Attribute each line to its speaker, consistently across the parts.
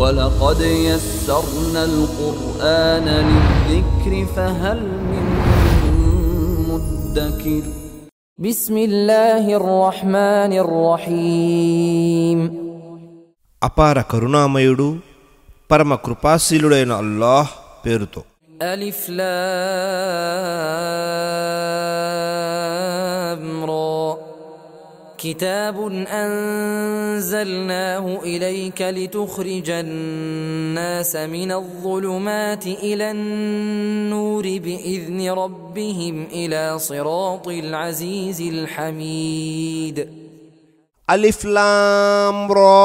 Speaker 1: ولقد يسرنا القرآن للذكر فهل من مدكر
Speaker 2: بسم الله الرحمن الرحيم
Speaker 3: అపార కరుణామయుడు పరమ కృపాశీలుడైన అల్లాహ్ పేరుతో.
Speaker 2: ألف لام را كتاب أنزلناه إليك لتخرج الناس من الظلمات إلى النور بإذن ربهم إلى صراط العزيز الحميد.
Speaker 3: అలిఫ్ లామ్ రా.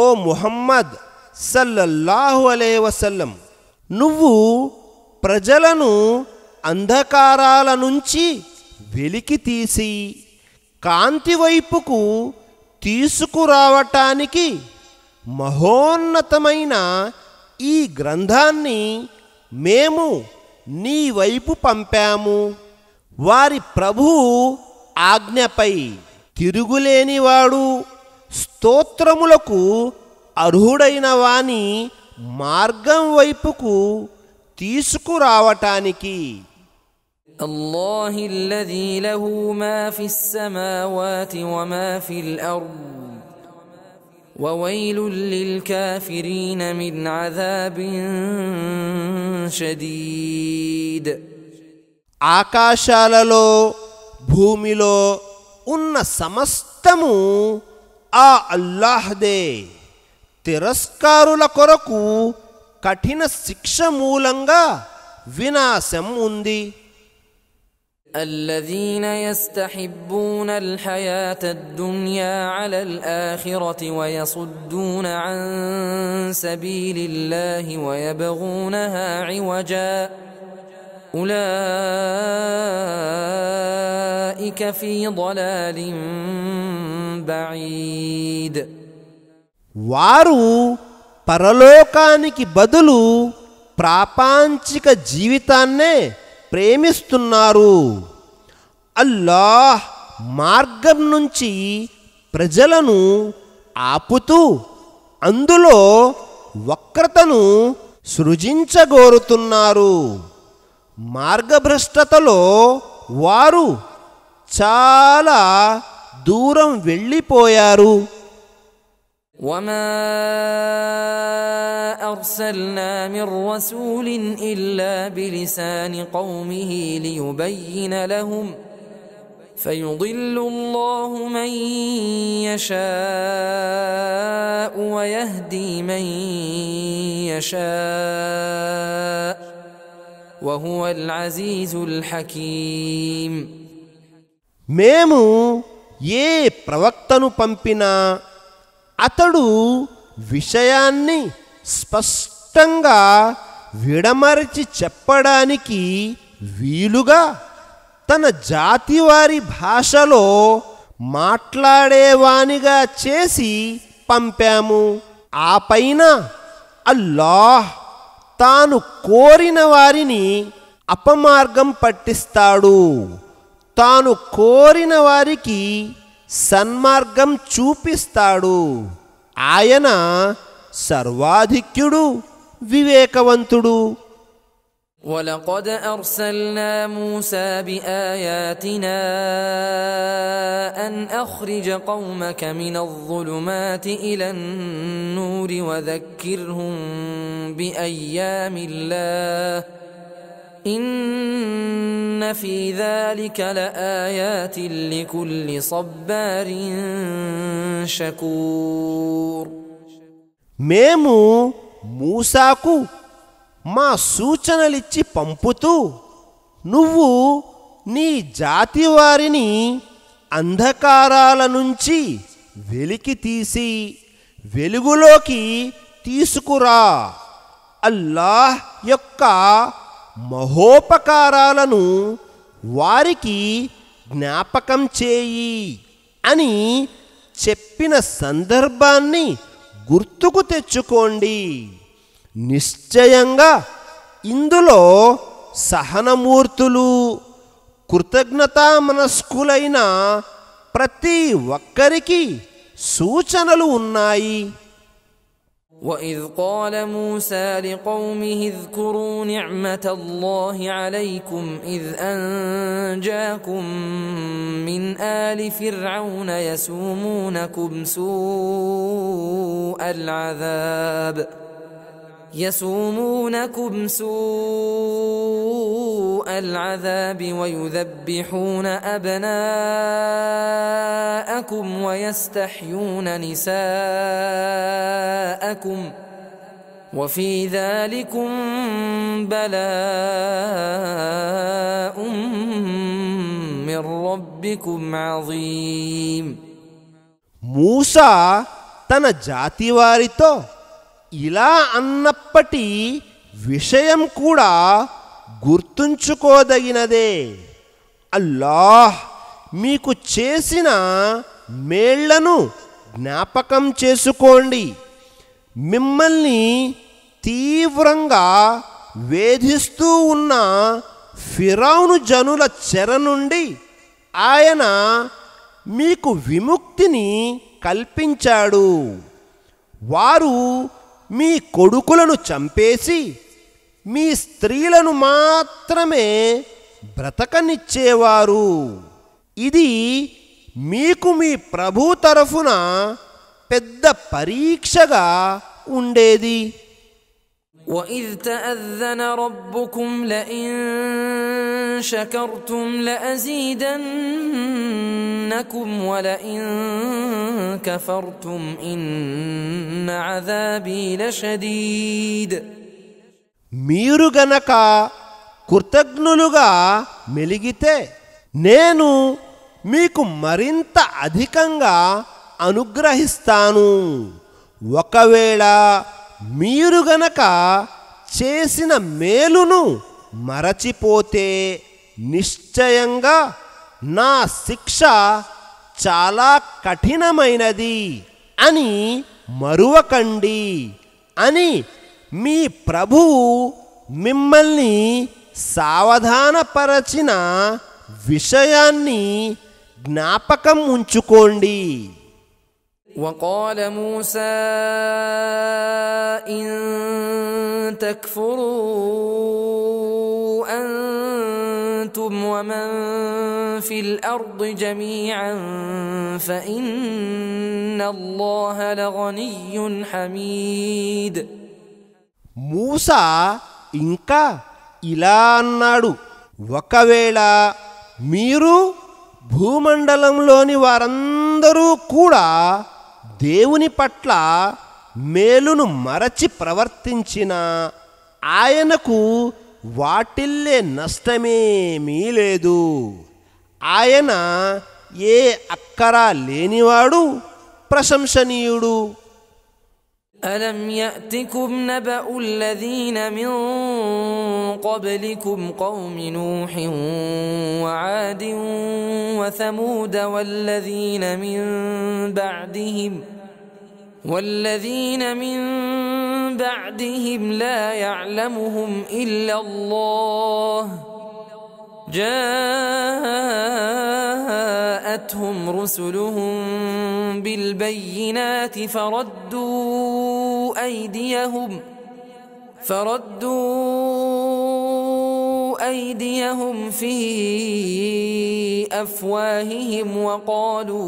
Speaker 3: ఓ ముహమ్మద్ సల్లల్లాహు అలైహి వసల్లం, నువ్వు ప్రజలను అంధకారాల నుంచి వెలికి తీసి కాంతి వైపుకు తీసుకురావటానికి మహోన్నతమైన ఈ గ్రంథాన్ని మేము నీ వైపు పంపాము. వారి ప్రభువు ఆజ్ఞపై తిరుగులేనివాడు, స్తోత్రములకు అర్హుడైన వాని మార్గం వైపుకు తీసుకురావటానికి.
Speaker 2: الله الذي له ما في السماوات وما في الأرض وويل للكافرين من عذاب شديد.
Speaker 3: ఆకాశాలలో భూమిలో ఉన్న సమస్తము ఆ అల్లాహ్దే. తిరస్కారుల కొరకు కఠిన శిక్ష మూలంగా వినాశం ఉంది.
Speaker 2: الذين يستحبون الحياة الدنيا على الآخرة ويصدون عن سبيل الله ويبغونها عوجا أولئك في ضلال بعيد.
Speaker 3: వారు పరలోకానికి బదులు ప్రాపంచిక జీవితాన్నే ప్రేమిస్తున్నారు. అల్లాహ్ మార్గం నుంచి ప్రజలను ఆపుతూ అందులో వక్రతను సృజించగోరుతున్నారు. మార్గభ్రష్టతలో వారు చాలా దూరం వెళ్ళిపోయారు.
Speaker 2: وما أرسلنا من رسول إلا بلسان قومه ليبين لهم فيضل الله من يشاء ويهدي من يشاء وهو العزيز الحكيم.
Speaker 3: మేము ఏ ప్రవక్తను పంపినా అతడు విషయాన్ని స్పష్టంగా విడమరచి చెప్పడానికి వీలుగా తన జాతివారి భాషలో మాట్లాడేవానిగా చేసి పంపాము. ఆ పైన అల్లాహ్ తాను కోరిన వారిని అపమార్గం పట్టిస్తాడు, తాను కోరిన వారికి సన్మార్గం చూపిస్తాడు. ఆయన సర్వాధిక్యుడు, వివేకవంతుడు.
Speaker 2: ولقد أرسلنا موسى بآياتنا أن أخرج قومك من الظلمات إلى النور وذكرهم بأيام الله إن في ذلك لآيات لكل صبار شكور.
Speaker 3: మేము మూసాకు మా సూచనలిచ్చి పంపుతూ నువ్వు నీ జాతి వారిని అంధకారాల నుంచి వెలికి తీసి వెలుగులోకి తీసుకురా, అల్లాహ్ యొక్క మహోపకారాలను వారికి జ్ఞాపకం చేయి అని చెప్పిన సందర్భాన్ని గుర్తుకు తెచ్చుకోండి. నిశ్చయంగా ఇందులో సహనమూర్తులు, కృతజ్ఞతామనస్కులైన ప్రతి ఒక్కరికి సూచనలు ఉన్నాయి.
Speaker 2: وإذ قال موسى لقومه اذكروا نعمة الله عليكم إذ أنجاكم من آل فرعون يسومونكم سوء العذاب ويذبحون أبناءكم ويستحيون نساءكم وفي ذلكم بلاء من ربكم عظيم.
Speaker 3: మూసా తన జాతి వారితో ఇలా అన్నప్పటి విషయం కూడా గుర్తుంచుకోదగినదే. అల్లాహ్ మీకు చేసిన మేళ్లను జ్ఞాపకం చేసుకోండి. మిమ్మల్ని తీవ్రంగా వేధిస్తూ ఉన్న ఫిరౌను జనుల చెర నుండి ఆయన మీకు విముక్తిని కల్పించాడు. వారు మీ కొడుకులను చంపేసి మీ స్త్రీలను మాత్రమే బ్రతకనిచ్చేవారు. ఇది మీకు మీ ప్రభు తరఫున పెద్ద పరీక్షగా ఉండేది.
Speaker 2: وَإِذْ تَأَذَّنَ رَبُّكُمْ لَئِن شَكَرْتُمْ لَأَزِيدَنَّكُمْ وَلَئِن كَفَرْتُمْ إِنَّ عَذَابِي لَشَدِيدٌ.
Speaker 3: మీరు గనక కృతజ్ఞులుగా మెలిగితే నేను మీకు మరింత అధికంగా అనుగ్రహిస్తాను. ఒకవేళ మీరు గనక చేసిన మేలును మరచిపోతే నిశ్చయంగా నా శిక్ష చాలా కఠినమైనది అని మరువకండి అని మీ ప్రభువు మిమ్మల్ని సావధానపరచిన విషయాన్ని జ్ఞాపకం ఉంచుకోండి.
Speaker 2: وقال موسى إن تكفروا أنتم ومن في الأرض جميعا فإن الله لغني حميد.
Speaker 3: మూసా ఇంకా ఇలా అన్నాడు, ఒకవేళ మీరు భూమండలంలోని వారందరూ కూడా దేవుని పట్ల మేలును మరచి ప్రవర్తించిన ఆయనకు వాటిల్లే నష్టమేమీ లేదు. ఆయన ఏ అక్కరా లేనివాడు, ప్రశంసనీయుడు.
Speaker 2: ألم يأتكم نبأ الذين من قبلكم قوم نوح وعاد وثمود والذين من بعدهم لا يعلمهم إلا الله جاءتهم رسلهم بالبينات فردوا أيديهم في أفواههم وقالوا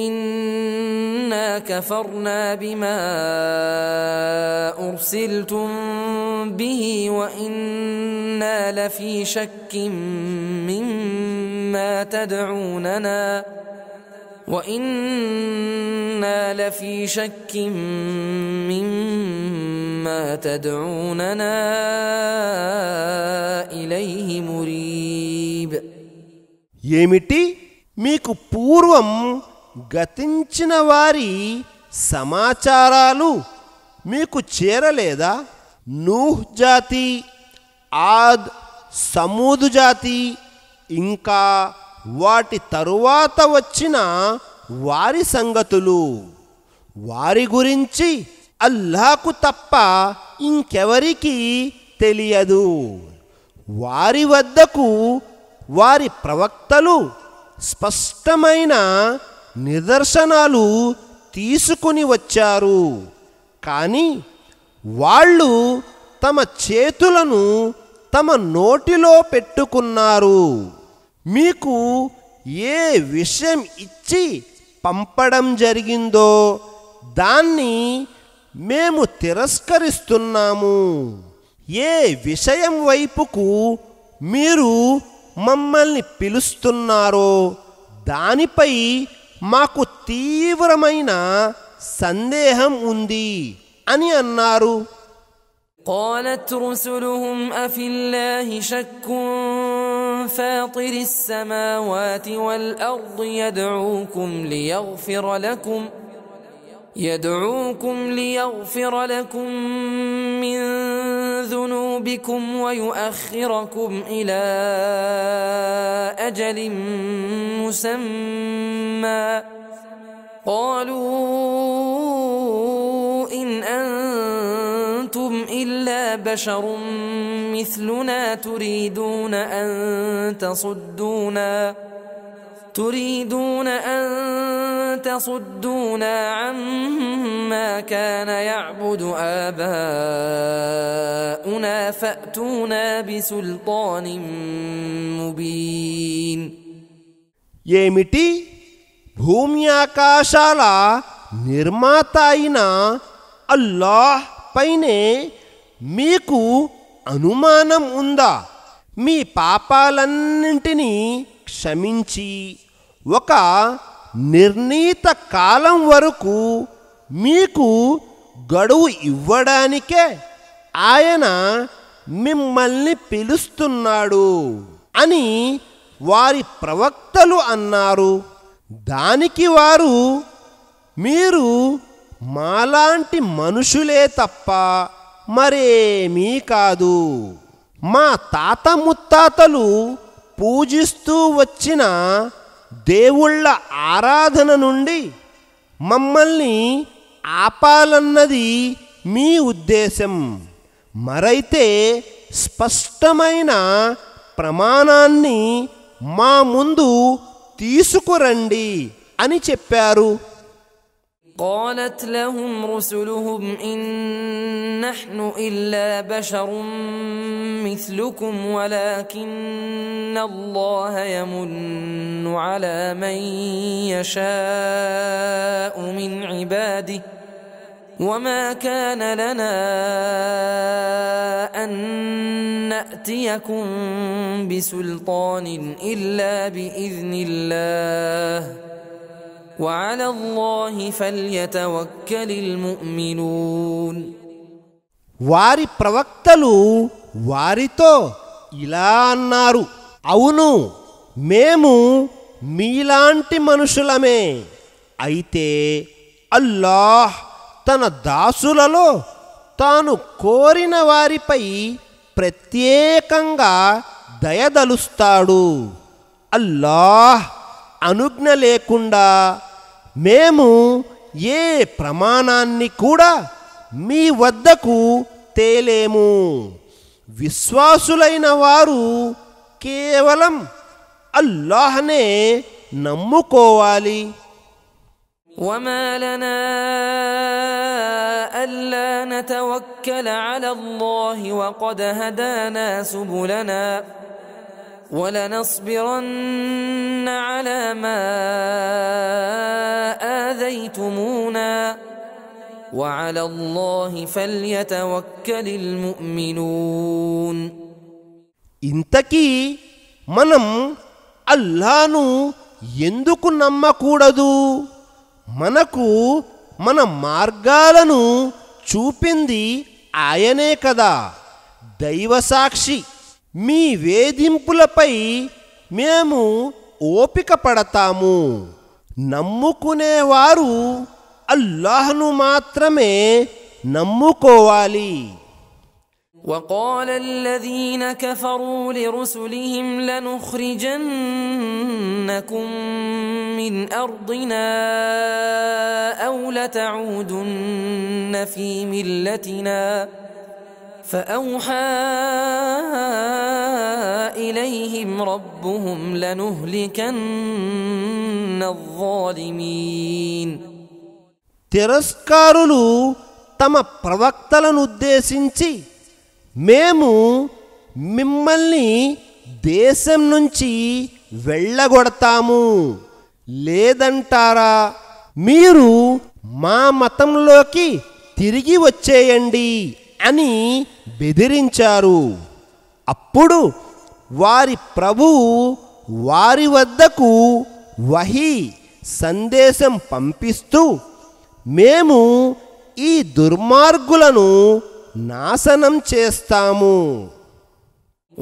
Speaker 2: إنا كفرنا بما أرسلتم به وإنا لفي شك مما تدعوننا إليه مريب.
Speaker 3: ఏమిటి, మీకు పూర్వం గతించిన వారి సమాచారాలు మీకు చేరలేదా? నూహ్ జాతి, ఆద్, సమూదు జాతి, ఇంకా వాటి తరువాత వచ్చిన వారి సంగతులు. వారి గురించి అల్లాహ్కు తప్ప ఇంకెవరికీ తెలియదు. వారి వద్దకు వారి ప్రవక్తలు స్పష్టమైన నిదర్శనాలు తీసుకుని వచ్చారు. కానీ వాళ్ళు తమ చేతులను తమ నోటిలో పెట్టుకున్నారు. మీకు ఏ విషయం ఇచ్చి పంపడం జరిగిందో దాన్ని మేము తిరస్కరిస్తున్నాము. ఏ విషయం వైపుకు మీరు మమ్మల్ని పిలుస్తున్నారో దానిపై మాకు తీవ్రమైన సందేహం ఉంది అని అన్నారు.
Speaker 2: قالت رسلهم أفي الله شك فاطر السماوات والأرض يدعوكم ليغفر لكم من ذنوبكم ويؤخركم إلى أجل مسمى قالوا إن أنتم إلا بشر مثلنا تريدون أن تصدونا عما كان يعبد آباؤنا فأتونا بسلطان مبين.
Speaker 3: ఏమిటి? భూమి ఆకాశాల నిర్మాత అయిన అల్లాహ్ పైనే మీకు అనుమానం ఉందా? మీ పాపాలన్నింటినీ క్షమించి ఒక నిర్ణీత కాలం వరకు మీకు గడువు ఇవ్వడానికే ఆయన మిమ్మల్ని పిలుస్తున్నాడు అని వారి ప్రవక్తలు అన్నారు. దానికి వారు, మీరు మాలాంటి మనుషులే తప్ప మరేమీ కాదు. మా తాత ముత్తాతలు పూజిస్తూ వచ్చిన దేవుళ్ళ ఆరాధన నుండి మమ్మల్ని ఆపాలన్నది మీ ఉద్దేశం. మరైతే స్పష్టమైన ప్రమాణాన్ని మా ముందు తీసుకురండి అని చెప్పారు.
Speaker 2: قالت لهم رسلهم إن نحن إلا بشر مثلكم ولكن الله يمن على من يشاء من عباده وما كان لنا أن نأتيكم بسلطان إلا بإذن الله وعلى الله فليتوكل المؤمنون.
Speaker 3: వారి ప్రవక్తలు వారితో ఇలా అన్నారు, అవును, మేము మీలాంటి మనుషులమే. అయితే అల్లాహ్ తన దాసులలో తాను కోరిన వారిపై ప్రత్యేకంగా దయదలుస్తాడు. అల్లాహ్ అనుజ్ఞ లేకుండా మేము ఏ ప్రమాణాన్ని కూడా మీ వద్దకు తేలేము. విశ్వాసులైన వారు కేవలం అల్లాహ్నే నమ్ముకోవాలి.
Speaker 2: وما لنا ألا نتوكل على الله وقد هدانا سبلنا ولنصبرن على ما آذيتمونا وعلى الله فليتوكل المؤمنون.
Speaker 3: ఇంతకీ మనం అల్లాహ్ను ఎందుకు నమ్మకూడదు? మనకు మన మార్గాలను చూపింది ఆయనే కదా. దైవసాక్షి, మీ వేధింపులపై మేము ఓపిక పడతాము. నమ్ముకునేవారు అల్లాహ్ను మాత్రమే నమ్ముకోవాలి.
Speaker 2: وقال الذين كفروا لرسلهم لنخرجنكم من أرضنا أو لتعودن في ملتنا فأوحى إليهم ربهم لنهلكن الظالمين.
Speaker 3: తిరస్కారులు తమ ప్రవక్తలను ఉద్దేశించి, మేము మిమ్మల్ని దేశం నుంచి వెళ్ళగొడతాము, లేదంటారా మీరు మా మతంలోకి తిరిగి వచ్చేయండి అని బెదిరించారు. అప్పుడు వారి ప్రభువు వారి వద్దకు వహీ సందేశం పంపిస్తూ, మేము ఈ దుర్మార్గులను నాశనం చేస్తాము.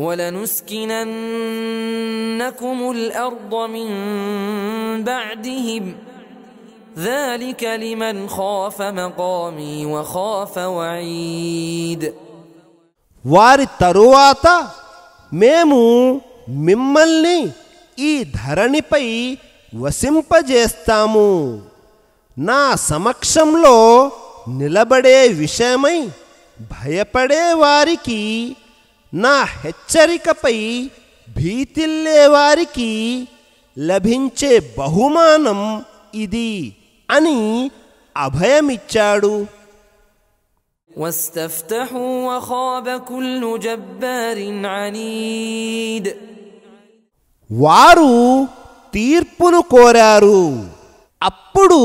Speaker 2: وَلَنُسْكِنَنَّكُمُ الْأَرْضَ مِنْ بَعْدِهِمْ ذَلِكَ لِمَنْ خَافَ مَقَامِي وَخَافَ وَعِيدِ.
Speaker 3: వారి తరువాత మేము మిమ్మల్ని ఈ ధరణిపై వసింపజేస్తాము. నా సమక్షంలో నిలబడే విషయమై భయపడే వారికి, నా హెచ్చరికపై భీతిల్లే వారికి లభించే బహుమానం ఇది అని అభయమిచ్చాడు.
Speaker 2: واستفتحوا وخاب كل جبار عنيد.
Speaker 3: వారు తీర్పును కోరారు. అప్పుడు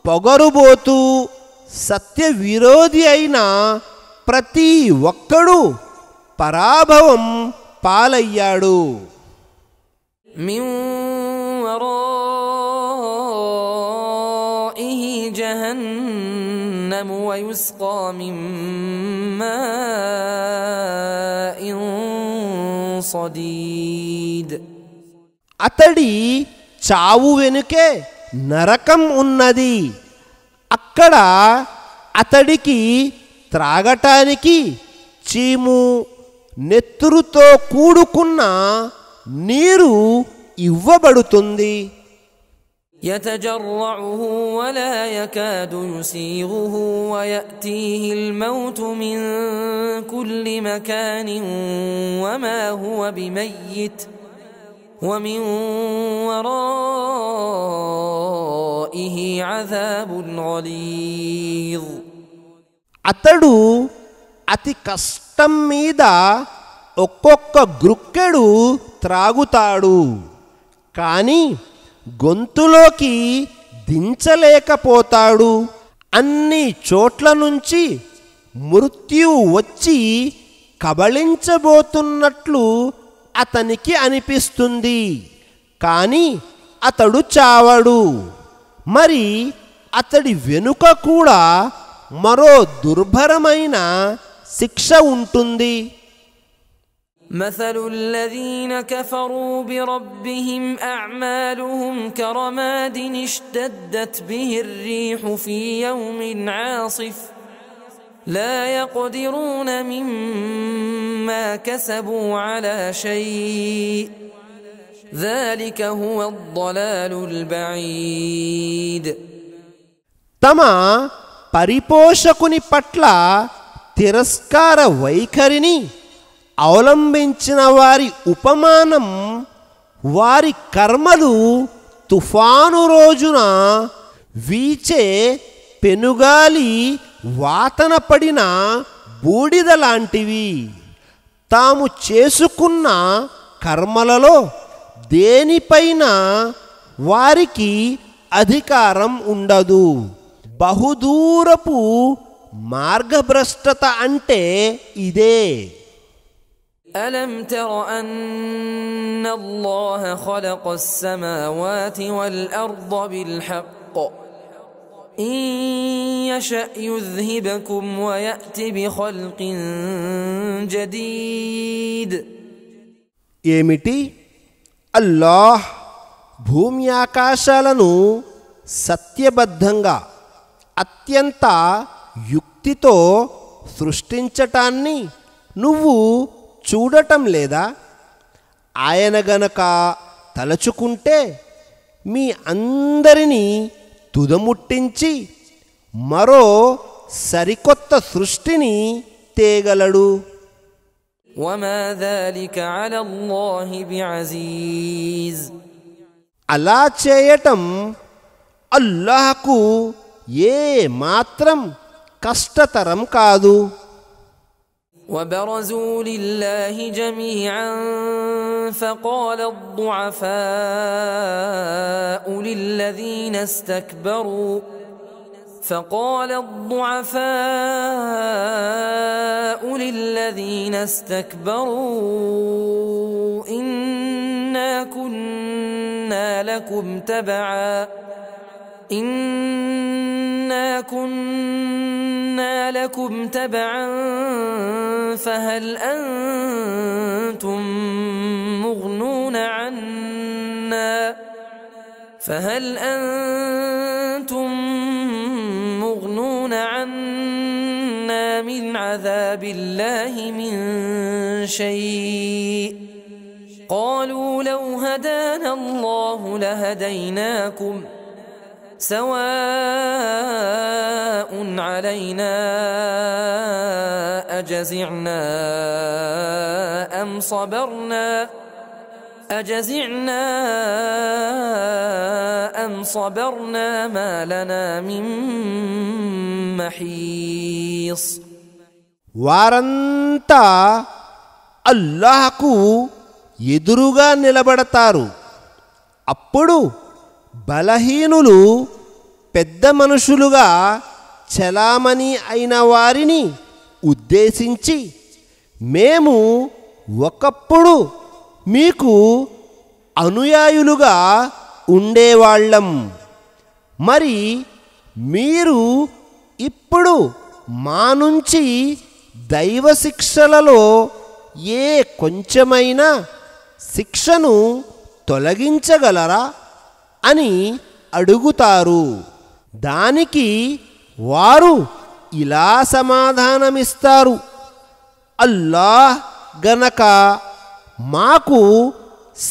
Speaker 3: పొగరుబోతూ సత్య విరోధి అయిన ప్రతి ఒక్కడు పరాభవం పాలయ్యాడు.
Speaker 2: من ورائه جهنم ويسقى من ماء صديد.
Speaker 3: అతడి చావు వెనుకే నరకం ఉన్నది. అక్కడ అతడికి త్రాగటానికి చీము, నెత్తురుతో కూడుకున్న నీరు ఇవ్వబడుతుంది.
Speaker 2: يتجرعه ولا يكاد يسيغه ويأتيه الموت من كل مكان وما هو بميت ومن ورائه عذاب غليظ.
Speaker 3: అతడు అతి కష్టం మీద ఒక్కొక్క గ్రుక్కెడు త్రాగుతాడు, కానీ గొంతులోకి దించలేకపోతాడు. అన్ని చోట్ల నుంచి మృత్యువు వచ్చి కబళించబోతున్నట్లు అతనికి అనిపిస్తుంది, కానీ అతడు చావడు. మరి అతడి వెనుక కూడా మరో దుర్భరమైన శిక్ష ఉంటుంది.
Speaker 2: مثل الذين كفروا بربهم أعمالهم كرماد اشتدت به الريح في يوم عاصف لا يقدرون مما كسبوا على شيء ذلك هو الضلال البعيد.
Speaker 3: తమ పరిపోషకుని పట్ల తిరస్కార వైఖరిని అవలంబించిన వారి ఉపమానం వారి కర్మలు తుఫాను రోజున వీచే పెనుగాలి వాతన పడిన బూడిద లాంటివి. తాము చేసుకున్న కర్మలలో దేనిపైన వారికి అధికారం ఉండదు. బహుదూరపు మార్గభ్రష్టత అంటే ఇదే.
Speaker 2: ألم تر أن الله خلق السماوات والأرض بالحق إن يشأ يذهبكم ويأت بخلق جديد.
Speaker 3: ఏమిటి? అల్లాహ్ భూమి ఆకాశాలను సత్యబద్ధంగా అత్యంత యుక్తితో సృష్టించటాన్ని నువ్వు చూడటం లేదా? ఆయన గనక తలచుకుంటే మీ అందరినీ తుదముట్టించి మరో సరికొత్త సృష్టిని తేగలడు?
Speaker 2: وما ذلك على الله بعزيز.
Speaker 3: అలా చేయటం అల్లాహ్కు ఏ మాత్రం కష్టతరం కాదు.
Speaker 2: وبرزوا لله جميعا فقال الضعفاء للذين استكبروا إنا كنا لكم تبعا فهل أنتم مغنون عنا من عذاب الله من شيء قالوا لو هدانا الله لهديناكم سواء علينا أجزعنا أم صبرنا ما لنا من محيص.
Speaker 3: వారంతా అల్లాహ్కు ఎదురుగా నిలబడతారు. అప్పుడు బలహీనులు పెద్ద మనుషులుగా చలామణి అయిన వారిని ఉద్దేశించి, మేము ఒకప్పుడు మీకు అనుయాయులుగా ఉండేవాళ్ళం, మరి మీరు ఇప్పుడు మా నుంచి దైవ శిక్షలలో ఏ కొంచెమైనా శిక్షను తొలగించగలరా అని అడుగుతారు. దానికి వారు ఇలా సమాధానమిస్తారు: అల్లాహ్ గనక మాకు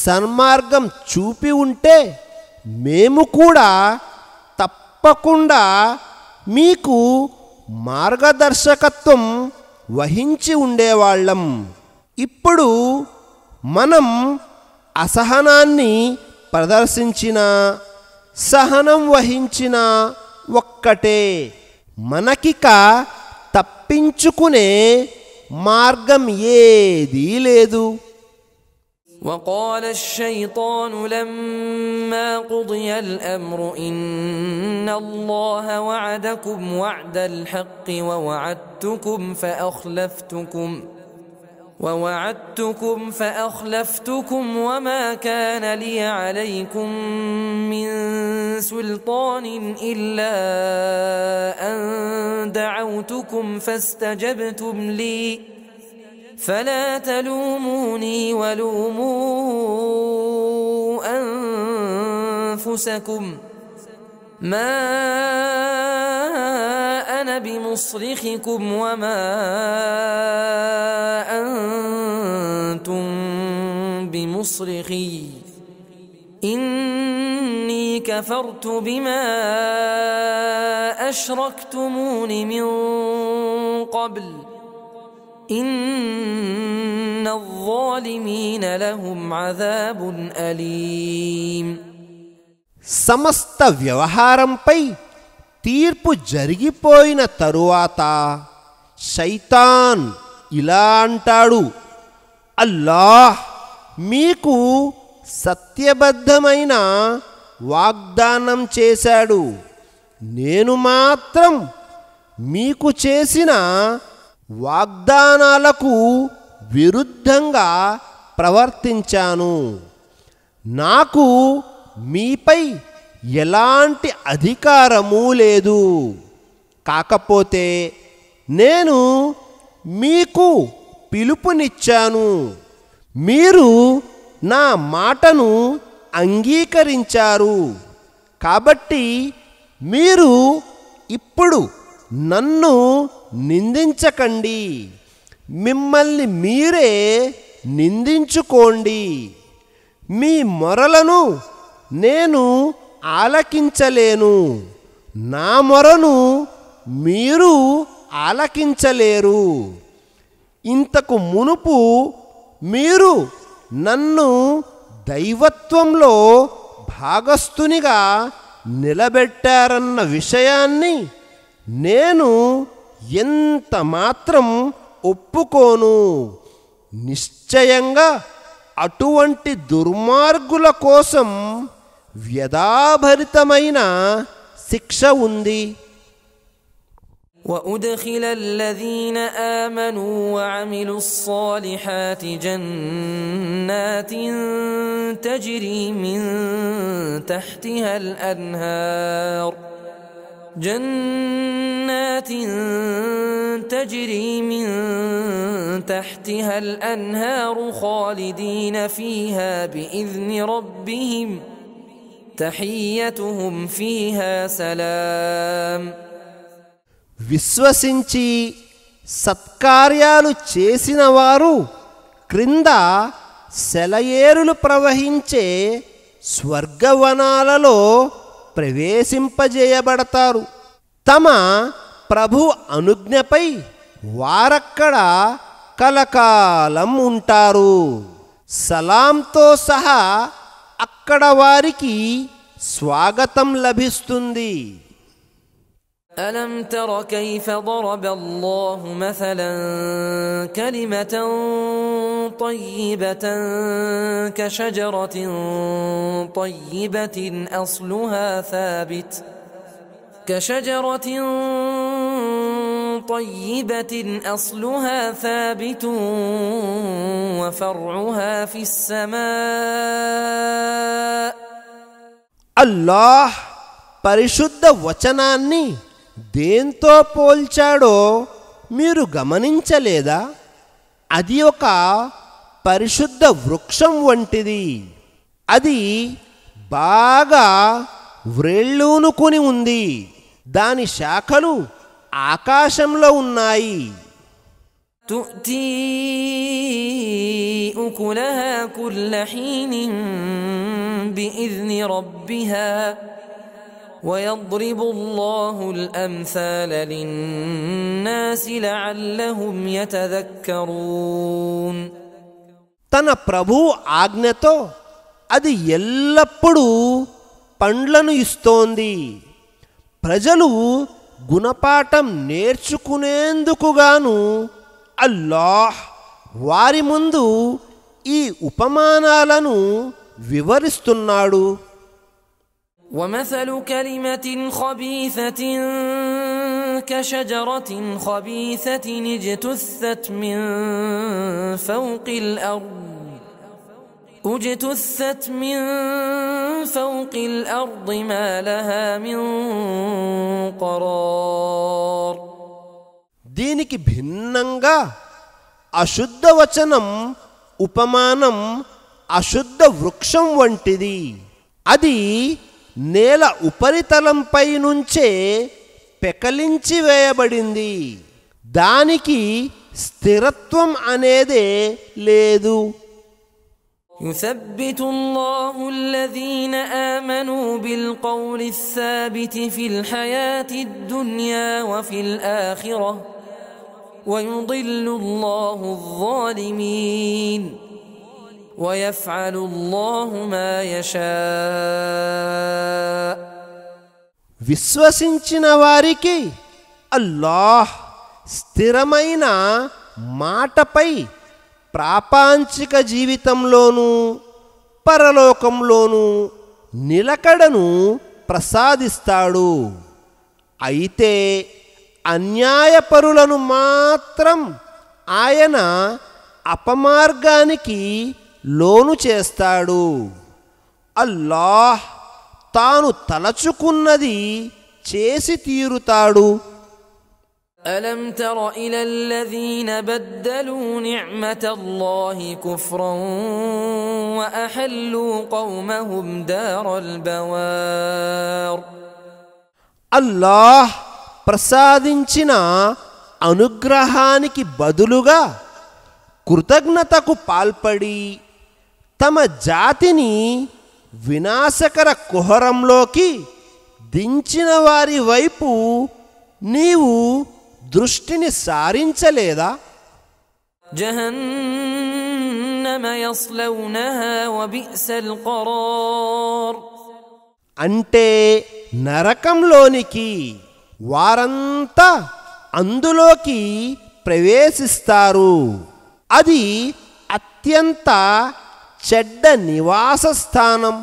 Speaker 3: సన్మార్గం చూపి ఉంటే మేము కూడా తప్పకుండా మీకు మార్గదర్శకత్వం వహించి ఉండేవాళ్ళం. ఇప్పుడు మనం అసహనాన్ని ప్రదర్శించినా సహనం వహించినా ఒక్కటే, మనకిక తప్పించుకునే మార్గం ఏదీ లేదు.
Speaker 2: وقال الشيطان لما قضي الأمر إن الله وعدكم وعد الحق ووعدتكم فأخلفتكم وما كان لي عليكم من سلطان إلا أن دعوتكم فاستجبتم لي فلا تلوموني ولوموا أنفسكم ما أنا بمصرخكم وما أنتم بمصرخي إني كفرت بما أشركتمون من قبل إن الظالمين لهم عذاب أليم.
Speaker 3: సమస్త వ్యవహారంపై తీర్పు జరిగిపోయిన తరువాత శైతాన్ ఇలా అంటాడు: అల్లాహ్ మీకు సత్యబద్ధమైన వాగ్దానం చేశాడు, నేను మాత్రం మీకు చేసిన వాగ్దానాలకు విరుద్ధంగా ప్రవర్తించాను. నాకు మీపై ఎలాంటి అధికారము లేదు. కాకపోతే నేను మీకు పిలుపునిచ్చాను, మీరు నా మాటను అంగీకరించారు. కాబట్టి మీరు ఇప్పుడు నన్ను నిందించకండి, మిమ్మల్ని మీరే నిందించుకోండి. మీ మొరలను నేను ఆలకించలేను, నా మొరను మీరు ఆలకించలేరు. ఇంతకు మునుపు మీరు నన్ను దైవత్వంలో భాగస్థునిగా నిలబెట్టారన్న విషయాన్ని నేను ఎంత మాత్రం ఒప్పుకోను. నిశ్చయంగా అటువంటి దుర్మార్గుల కోసం వ్యధాభరితమైన శిక్ష ఉంది.
Speaker 2: وأدخل الذين آمنوا وعملوا الصالحات جنات تجري من تحتها الأنهار جنات تجري من تحتها الأنهار خالدين فيها بإذن ربهم تحيتهم فيها سلام.
Speaker 3: విశ్వసించి సత్కార్యాలు చేసిన వారు క్రింద సెలయేరులు ప్రవహించే స్వర్గవనాలలో ప్రవేశింపజేయబడతారు. తమ ప్రభు అనుజ్ఞపై వారక్కడ కలకాలం ఉంటారు. సలాంతో సహా అక్కడ వారికి స్వాగతం లభిస్తుంది.
Speaker 2: ألم تر كيف ضرب الله مثلا كلمة طيبة كشجرة طيبة أصلها ثابت وفرعها في السماء.
Speaker 3: అల్లాహ్ పరిశుద్ధ వచనాన్ని దేంతో పోల్చాడో మీరు గమనించలేదా? అది ఒక పరిశుద్ధ వృక్షం వంటిది. అది బాగా వ్రేళ్ళూనుకుని ఉంది. దాని శాఖలు ఆకాశంలో ఉన్నాయి.
Speaker 2: تؤتي أكلها كل حين بإذن ربها ويضرب الله الأمثال للناس لعلهم يتذكرون.
Speaker 3: తన ప్రభు ఆజ్ఞతో అది ఎల్లప్పుడూ పండ్లను ఇస్తోంది. ప్రజలు గుణపాఠం నేర్చుకునేందుకుగాను అల్లాహ్ వారి ముందు ఈ ఉపమానాలను వివరిస్తున్నాడు.
Speaker 2: ومثل كلمة خبيثة كشجرة خبيثة اجتثت من فوق الأرض ما لها من قرار.
Speaker 3: దీనికి భిన్నంగా అశుద్ధ వచనం ఉపమానం అశుద్ధ వృక్షం వంటిది. అది నేల ఉపరితలంపై నుంచే పెకలించి వేయబడింది. దానికి స్థిరత్వం అనేదే లేదు.
Speaker 2: يثبت الله الذين آمنوا بالقول الثابت في الحياة الدنيا وفي الآخرة ويضل الله الظالمين ويفعل الله ما يشاء.
Speaker 3: విశ్వసించిన వారికి అల్లాహ్ స్థిరమైన మాటపై ప్రాపంచిక జీవితంలోనూ పరలోకంలోనూ నిలకడను ప్రసాదిస్తాడు. అయితే అన్యాయపరులను మాత్రం ఆయన అపమార్గానికి లోను చేస్తాడు. అల్లాహ్ తాను తలచుకున్నది చేసి తీరుతాడు.
Speaker 2: ألم تر إلى الذين بدلوا نعمة الله كفرا وأحلوا قومهم دار البوار.
Speaker 3: అల్లాహ్ ప్రసాదించిన అనుగ్రహానికి బదులుగా కృతజ్ఞతకు పాల్పడి తమ జాతిని వినాశకర కుహరంలోకి దించిన వారి వైపు నీవు దృష్టిని సారించలేదా?
Speaker 2: جهنم يصلونها وبئس القرار.
Speaker 3: అంటే నరకంలోనికి వారంతా అందులోకి ప్రవేశిస్తారు. అది అత్యంత చెడ్డ నివాస స్థానం.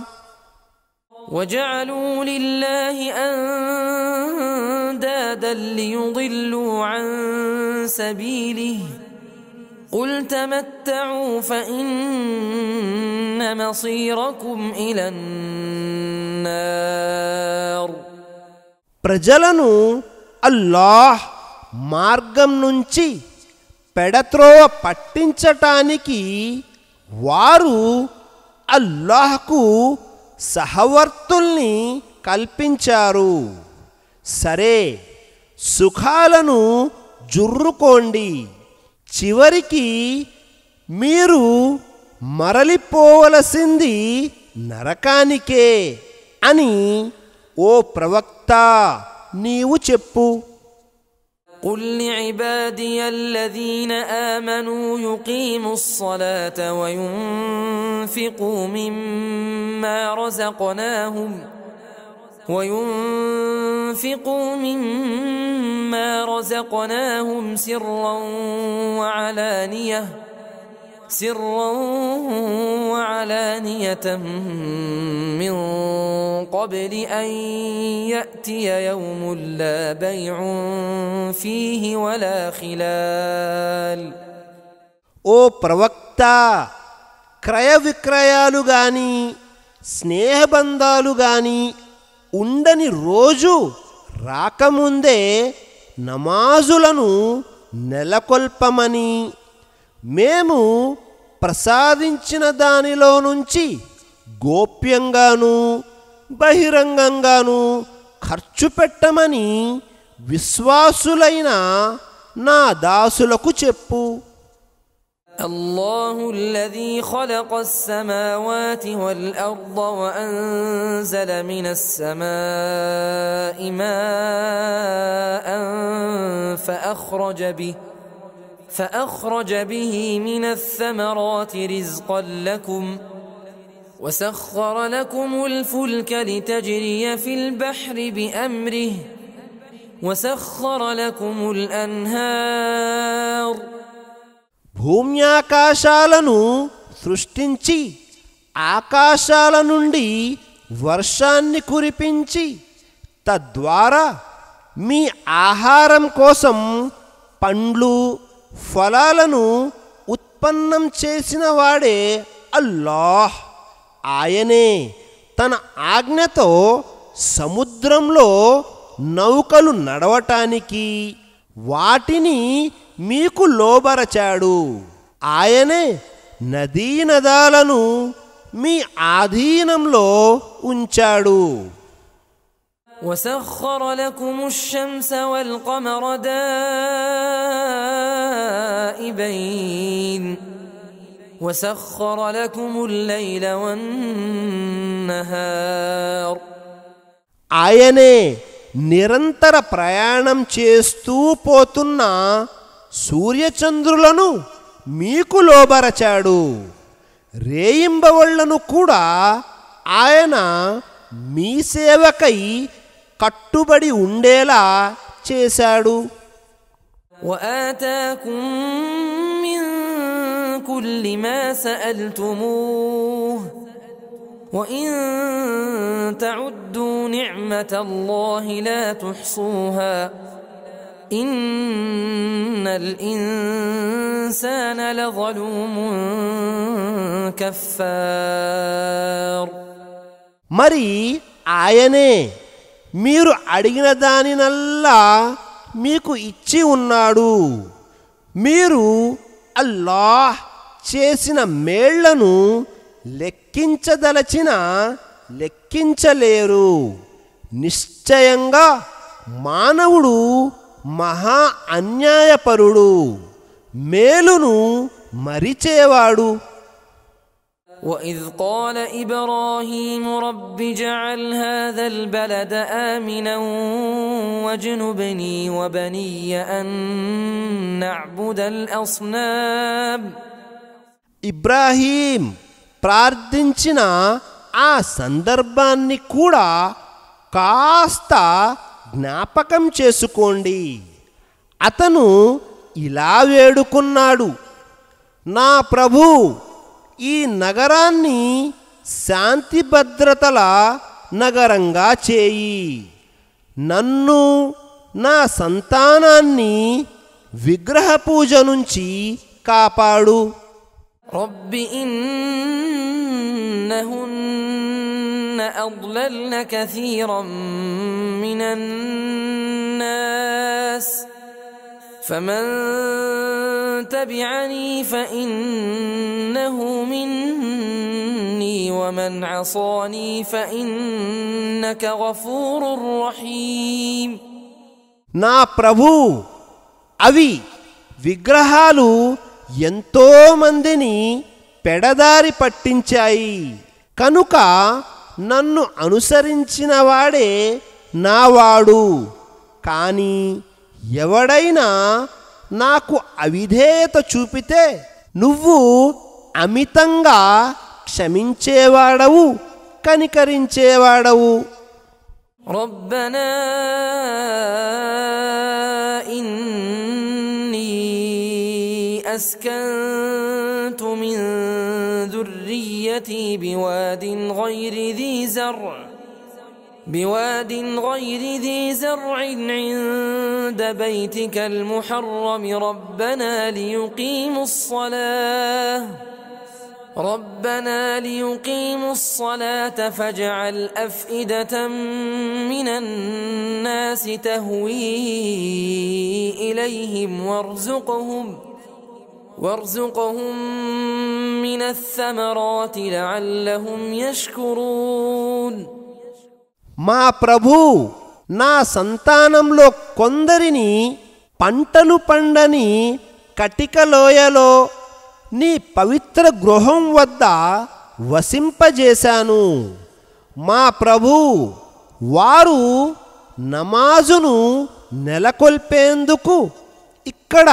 Speaker 2: وجعلوا لله أندادا ليضلوا عن سبيله قل تمتعوا فإن مصيركم إلى النار.
Speaker 3: ప్రజలను అల్లాహ్ మార్గం నుంచి పెడత్రోవ పట్టించటానికి వారు అల్లాహ్కు సహవర్తుల్ని కల్పించారు. సరే, సుఖాలను జుర్రుకోండి, చివరికి మీరు మరలిపోవలసింది నరకానికే అని ఓ ప్రవక్త నీవు చెప్పు.
Speaker 2: قل لعبادي الذين آمنوا يقيموا الصلاة وينفقوا مما رزقناهم سرا وعلانية من قبل أن يأتي يوم لا بيع فيه ولا خلال.
Speaker 3: ఓ ప్రవక్త, క్రయ విక్రయాలు గాని స్నేహబంధాలు గాని ఉండని రోజు రాకముందే నమాజులను నెలకొల్పమని, మేము ప్రసాదించిన దానిలో నుంచి గోప్యంగాను బహిరంగంగాను ఖర్చు పెట్టమని విశ్వాసులైన నా దాసులకు చెప్పు.
Speaker 2: الله الذي خلق السماوات والأرض وأنزل من السماء ماء فأخرج به من الثمرات رزقا لكم وسخر لكم الفلك لتجري في البحر بأمره وسخر لكم الأنهار.
Speaker 3: భూమ్యాకాశాలను సృష్టించి ఆకాశాల నుండి వర్షాన్ని కురిపించి తద్వారా మీ ఆహారం కోసం పండ్లు ఫలాలను ఉత్పన్నం చేసిన వాడే అల్లాహ్. ఆయనే తన ఆజ్ఞతో సముద్రంలో నౌకలు నడవటానికి వాటిని మీకు లోబరచాడు. ఆయనే నదీ నదాలను మీ ఆధీనంలో ఉంచాడు.
Speaker 2: وسخر لكم الشمس والقمر دائبين وسخر لكم الليل والنهار.
Speaker 3: ఆయనే నిరంతర ప్రయాణం చేస్తూ పోతున్న సూర్యచంద్రులను మీకు లోబరచాడు. రేయింబవళ్లను కూడా ఆయన మీ సేవకై కట్టుబడి ఉండేలా చేశాడు.
Speaker 2: وآتاكم من كل ما سألتموه وإن تعدوا نعمة الله لا تحصوها إن الإنسان لظلوم كفار.
Speaker 3: మరి ఆయనే మీరు అడిగిన దానినల్లా మీకు ఇచ్చి ఉన్నాడు. మీరు అల్లాహ్ చేసిన మేళ్లను లెక్కించదలచిన లెక్కించలేరు. నిశ్చయంగా మానవుడు మహా అన్యాయపరుడు, మేలును మరిచేవాడు.
Speaker 2: وإذ قال إبراهيم رب اجعل هذا البلد آمنا واجنبني وبني أن نعبد الأصنام.
Speaker 3: ఇబ్రాహీం ప్రార్థించిన ఆ సందర్భాన్ని కూడా కాస్త జ్ఞాపకం చేసుకోండి. అతను ఇలా వేడుకున్నాడు, నా ప్రభూ, ఈ నగరాన్ని శాంతి భద్రతల నగరంగా చేయి, నన్ను నా సంతానాన్ని విగ్రహ పూజ నుంచి కాపాడు.
Speaker 2: رب إنهن أضللن كثيرا من الناس فمن تبعني فإنه مني ومن عصاني فإنك غفور رحيم.
Speaker 3: నా ప్రభు, అవి విగ్రహాలు ఎంతో మందిని పెడదారి పట్టించాయి, కనుక నన్ను అనుసరించిన వాడే నావాడు. కానీ ఎవడైనా నాకు అవిధేయత చూపితే నువ్వు అమితంగా క్షమించేవాడవు, కనికరించేవాడవు.
Speaker 2: ربنا إني أسكنت من ذريتي بواد غير ذي زرع عند بيتك المحرم ربنا ليقيموا الصلاة فاجعل أفئدة من الناس تهوي إليهم وارزقهم من الثمرات لعلهم يشكرون.
Speaker 3: మా ప్రభు, నా సంతానంలో కొందరిని పంటలు పండని కటికలోయలో నీ పవిత్ర గృహం వద్ద వసింపజేశాను. మా ప్రభు, వారు నమాజును నెలకొల్పేందుకు ఇక్కడ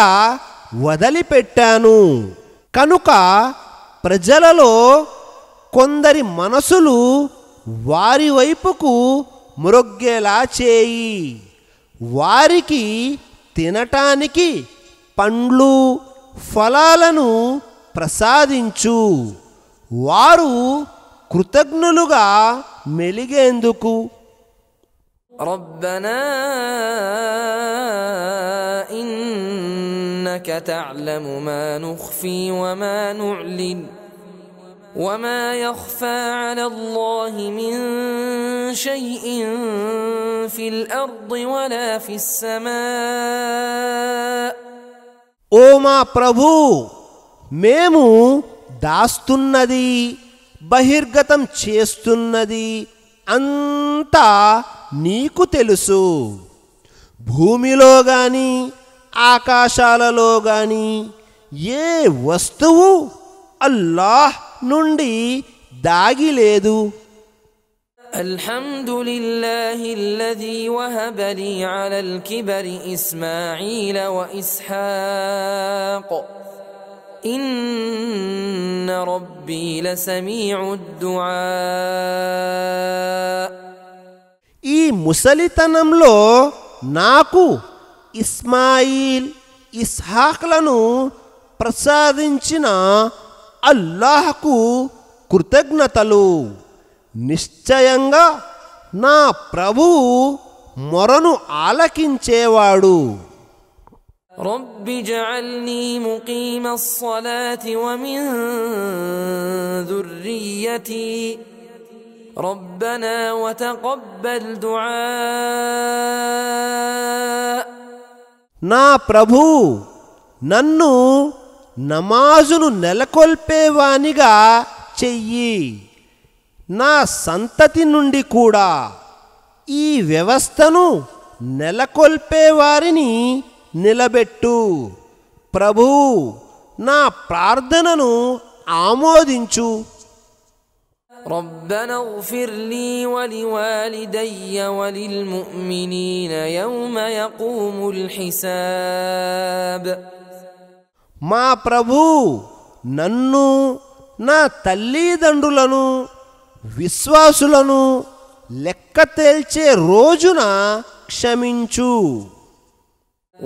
Speaker 3: వదిలిపెట్టాను, కనుక ప్రజలలో కొందరి మనసులు వారి వైపుకు మ్రొగ్గేలా చేయి. వారికి తినటానికి పండ్లు ఫలాలను ప్రసాదించు, వారు కృతజ్ఞులుగా మెలిగేందుకు.
Speaker 2: ربنا إنك تعلم ما نخفي وما نعلن وما يخفى على الله من شيء في الأرض ولا في السماء.
Speaker 3: ఓ మా ప్రభు, మేము దాస్తున్నది బహిర్గతం చేస్తున్నది అంతా నీకు తెలుసు. భూమిలో గాని ఆకాశాలలో గాని ఏ వస్తువు అల్లాహ్ నుండి దాగిలేదు.
Speaker 2: الحمد لله الذي وهب لي على الكبر إسماعيل وإسحاق إن ربي لسميع الدعاء.
Speaker 3: ఈ ముసలితనంలో నాకు ఇస్మాయిల్, ఇస్హాక్లను ప్రసాదించిన అల్లాహ్కు కృతజ్ఞతలు. నిశ్చయంగా నా ప్రభువు మొరను ఆలకించేవాడు.
Speaker 2: رب اجعلني مقيم الصلاة ومن ذريتي ربنا وتقبل دعاء.
Speaker 3: నా ప్రభు, నన్ను నమాజును నెలకొల్పేవానిగా చెయ్యి, నా సంతతి నుండి కూడా ఈ వ్యవస్థను నెలకొల్పేవారిని నిలబెట్టు. ప్రభు, నా ప్రార్థనను ఆమోదించు.
Speaker 2: ربنا اغفر لي ولوالدي وللمؤمنين يوم يقوم الحساب.
Speaker 3: మా ప్రభు నన్ను నా తల్లిదండ్రులను విశ్వాసులను లెక్క తేల్చే రోజున క్షమించు.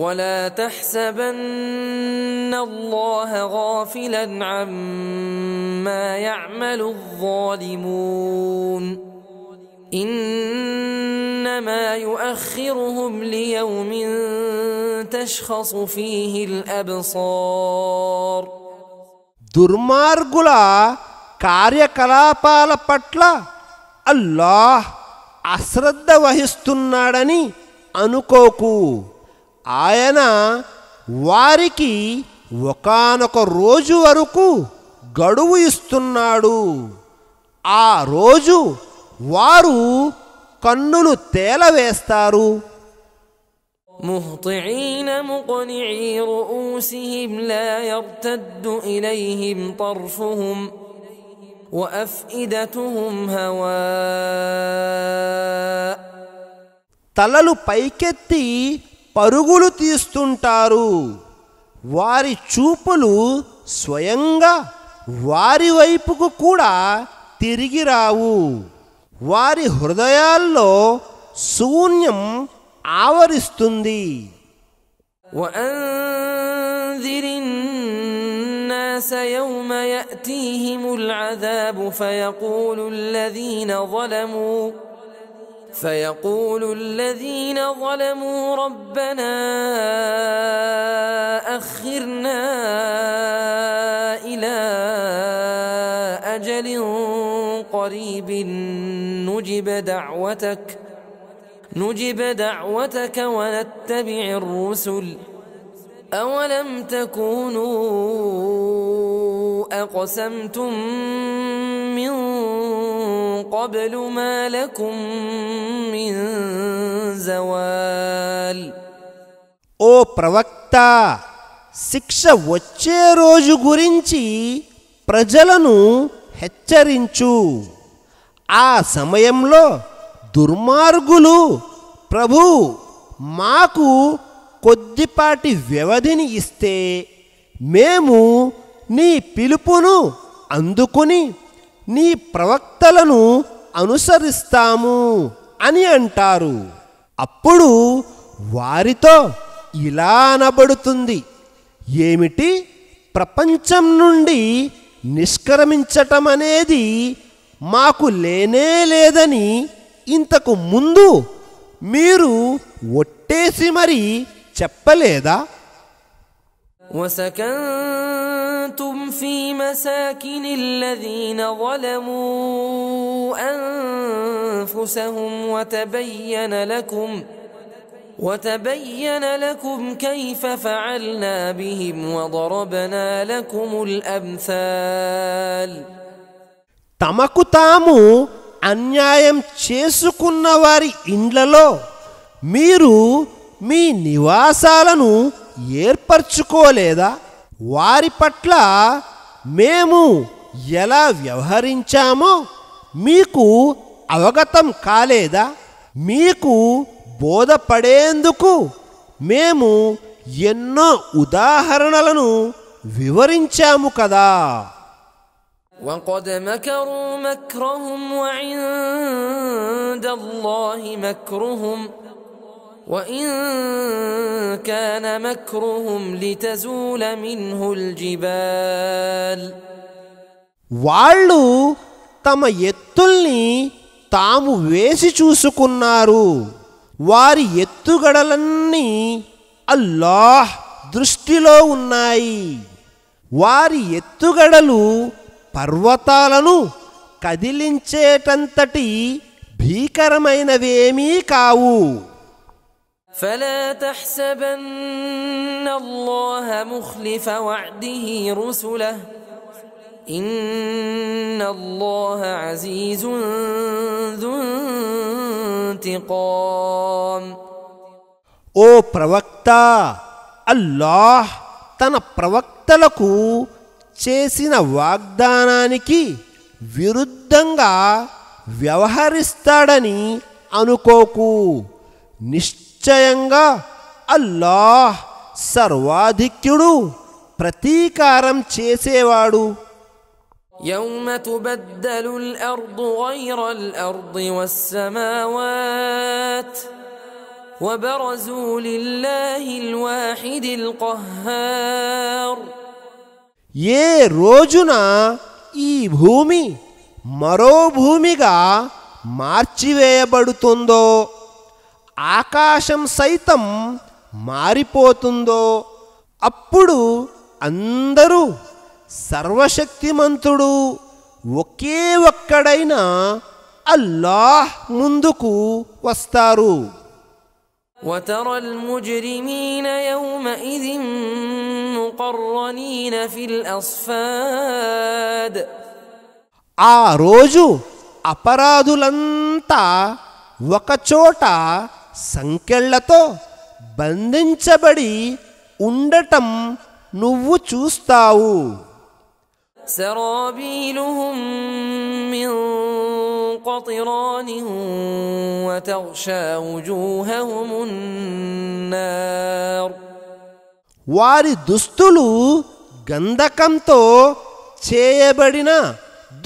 Speaker 2: ولا تحسبن الله غافلا عما يعمل الظالمون إنما يؤخرهم ليوم تشخص فيه الأبصار.
Speaker 3: దుర్మార్గుల కార్యకలాపాల పట్ల అల్లాహ్ అశ్రద్ధ వహిస్తున్నాడని అనుకోకు. ఆయన వారికి ఒకానొక రోజు వరకు గడువు ఇస్తున్నాడు. ఆ రోజు వారు కన్నులు తేలవేస్తారు.
Speaker 2: مهطعين مقنعي رؤوسهم لا يرتد إليهم طرفهم وأفئدتهم هواء.
Speaker 3: తలలు పైకెత్తి పరుగులు తీస్తుంటారు. వారి చూపులు స్వయంగా వారి వైపుకు కూడా తిరిగి రావు. వారి హృదయాల్లో శూన్యం ఆవరిస్తుంది.
Speaker 2: وأنذر الناس يوم يأتيهم العذاب فيقول الذين ظلموا ربنا أخرنا إلى أجل قريب نجب دعوتك ونتبع الرسل أولم تكونوا أقسمتم من قبل ما لكم من زوال.
Speaker 3: ఓ ప్రవక్త, శిక్ష వచ్చే రోజు గురించి ప్రజలను హెచ్చరించు. ఆ సమయంలో దుర్మార్గులు, ప్రభు మాకు కొద్దిపాటి వ్యవధిని ఇస్తే మేము నీ పిలుపును అందుకుని నీ ప్రవక్తలను అనుసరిస్తాము అని అంటారు. అప్పుడు వారితో ఇలా అనబడుతుంది, ఏమిటి, ప్రపంచం నుండి నిష్క్రమించటం అనేది మాకు లేనే లేదని ఇంతకు ముందు మీరు ఒట్టేసి మరి చెప్పలేదా?
Speaker 2: وسكنتم في مساكن الذين ظلموا أنفسهم وتبين لكم كيف فعلنا بهم وضربنا لكم الأمثال.
Speaker 3: తమకు తాము అన్యాయం చేసుకున్న వారి ఇండ్లలో మీరు మీ నివాసాలను ఏర్పరచుకోలేదా? వారి పట్ల మేము ఎలా వ్యవహరించామో మీకు అవగతం కాలేదా? మీకు బోధపడేందుకు మేము ఎన్నో ఉదాహరణలను వివరించాము కదా.
Speaker 2: وقد مكروا مكرهم وعند الله مكرهم وإن كان مكرهم لتزول منه الجبال.
Speaker 3: వాళ్ళు తమ ఎత్తుల్ని తాము వేసి చూసుకున్నారు. వారి ఎత్తుగడలన్నీ అల్లాహ్ దృష్టిలో ఉన్నాయి. వారి ఎత్తుగడలు పర్వతాలను కదిలించేటంతటి భీకరమైనవేమీ కావు.
Speaker 2: فلا تحسبن الله مخلف وعده رسله إن الله عزيز ذو انتقام.
Speaker 3: ఓ ప్రవక్త, అల్లాహ్ తన ప్రవక్తలకు చేసిన వాగ్దానానికి విరుద్ధంగా వ్యవహరిస్తాడని అనుకోకు. నిశ్చయంగా అల్లాహ్ సర్వాధిక్యుడు, ప్రతీకారం చేసేవాడు.
Speaker 2: يوم تبدل الأرض غير الأرض والسماوات وبرزوا لله الواحد القهار.
Speaker 3: ఏ రోజున ఈ భూమి మరో భూమిగా మార్చివేయబడుతుందో, ఆకాశం సైతం మారిపోతుందో, అప్పుడు అందరూ సర్వశక్తిమంతుడు ఒకే ఒక్కడైన అల్లాహ్ ముందుకు వస్తారు.
Speaker 2: وترى المجرمين يومئذ مقرنين في الأصفاد.
Speaker 3: ఆ రోజు అపరాధులంతా ఒకచోట సంకెళ్లతో బంధించబడి ఉండటం నువ్వు చూస్తావు.
Speaker 2: سرابيلهم من قطران وتغشى وجوههم النار.
Speaker 3: వారి దుస్తులు గంధకంతో చేయబడిన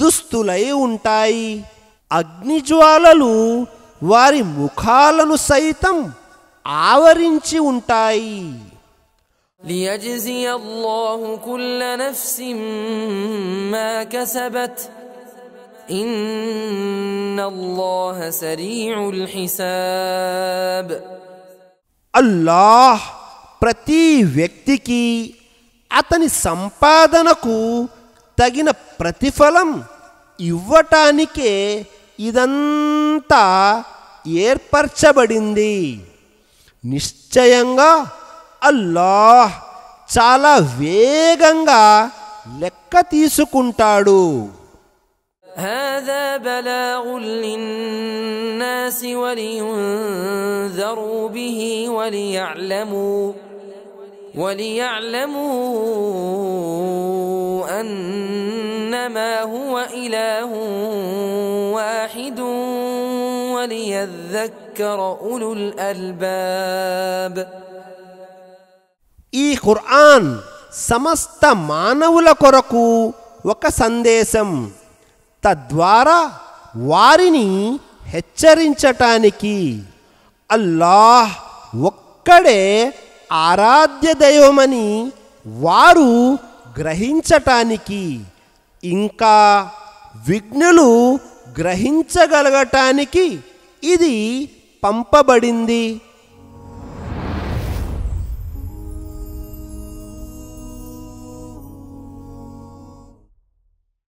Speaker 3: దుస్తులై ఉంటాయి. అగ్నిజ్వాలలు వారి ముఖాలను సైతం ఆవరించి ఉంటాయి.
Speaker 2: ليجزي الله كل نفس ما كسبت إن الله سريع الحساب.
Speaker 3: అల్లాహ్ ప్రతి వ్యక్తికి అతని సంపాదనకు తగిన ప్రతిఫలం ఇవ్వటానికే ఇదంతా ఏర్పరచబడింది. నిశ్చయంగా అల్లాహ్ చాలా వేగంగా లెక్క తీసుకుంటాడు.
Speaker 2: هذا بلاغ للناس ولينذروا به وليعلموا أنما هو إله واحد وليذكر أولو الألباب.
Speaker 3: ఈ ఖుర్ఆన్ సమస్త మానవుల కొరకు ఒక సందేశం, తద్వారా వారిని హెచ్చరించటానికి. అల్లాహ్ ఒక్కడే ఆరాధ్య దైవమని వారు గ్రహించటానికి, ఇంకా విజ్ఞులు గ్రహించగలగటానికి ఇది పంపబడింది.